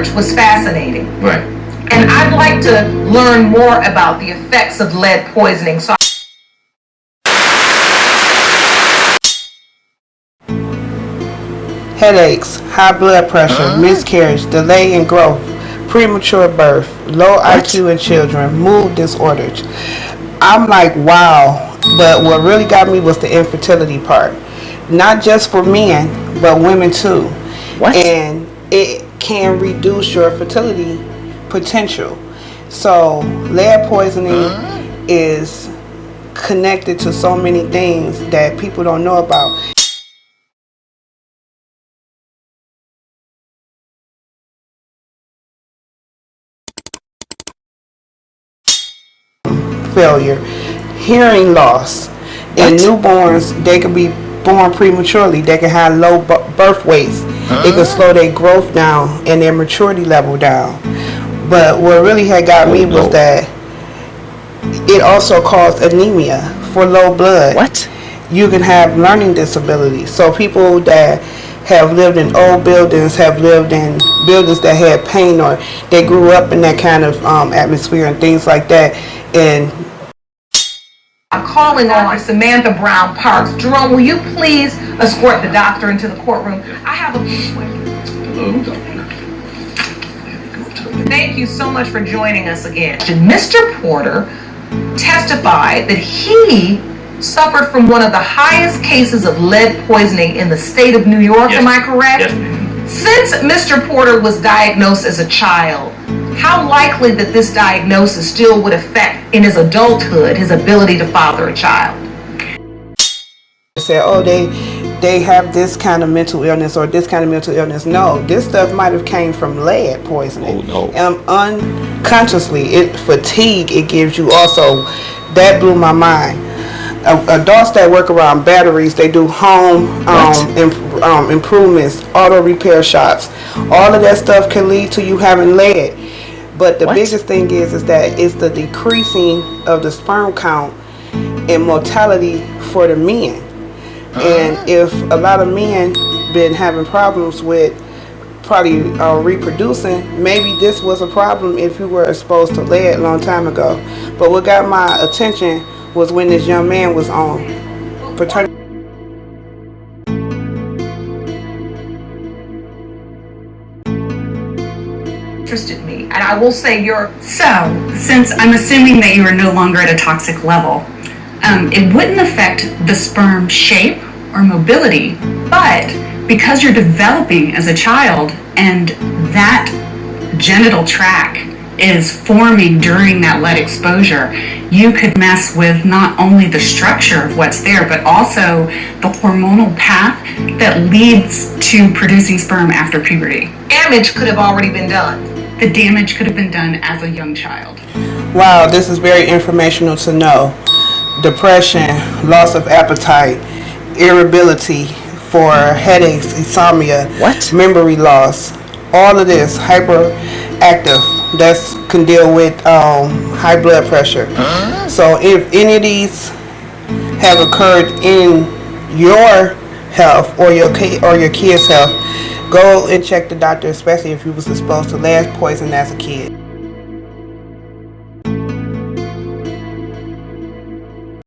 research was fascinating. Right. And I'd like to learn more about the effects of lead poisoning. So headaches, high blood pressure, miscarriage, delay in growth, premature birth, low IQ in children, mood disorders. I'm like, wow. But what really got me was the infertility part. Not just for men, but women too. What? And it can reduce your fertility potential. So lead poisoning is connected to so many things that people don't know about. Failure, hearing loss. In newborns, they can be born prematurely. They can have low birth weights. It can slow their growth down and their maturity level down. But what really had got me was that it also caused anemia for low blood. What? You can have learning disabilities. So people that have lived in old buildings, have lived in buildings that had paint, or they grew up in that kind of atmosphere and things like that. And I'm calling on Samantha Brown Parks. Jerome, will you please escort the doctor into the courtroom? I have a Thank you so much for joining us again. Mr. Porter testified that he suffered from one of the highest cases of lead poisoning in the state of New York. Yes. Am I correct? Yes. Since Mr. Porter was diagnosed as a child, how likely that this diagnosis still would affect in his adulthood his ability to father a child? Say, oh, they have this kind of mental illness or this kind of mental illness. No, this stuff might have came from lead poisoning. Oh no. Unconsciously, fatigue it gives you also. That blew my mind. Adults that work around batteries, they do home improvements, auto repair shops. All of that stuff can lead to you having lead. But the biggest thing is that it's the decreasing of the sperm count and mortality for the men. And if a lot of men been having problems with probably reproducing, maybe this was a problem if you were exposed to lead a long time ago. But what got my attention was when this young man was on paternity. Interested me, and I will say since I'm assuming that you are no longer at a toxic level, it wouldn't affect the sperm shape or mobility, but because you're developing as a child and that genital tract is forming during that lead exposure, you could mess with not only the structure of what's there, but also the hormonal path that leads to producing sperm after puberty. Damage could have already been done. The damage could have been done as a young child. Wow, this is very informational to know. Depression, loss of appetite, irritability for headaches, insomnia, memory loss, all of this, hyperactive, that's can deal with high blood pressure. So if any of these have occurred in your health or your kid's health, go and check the doctor, especially if you was exposed to lead poison as a kid.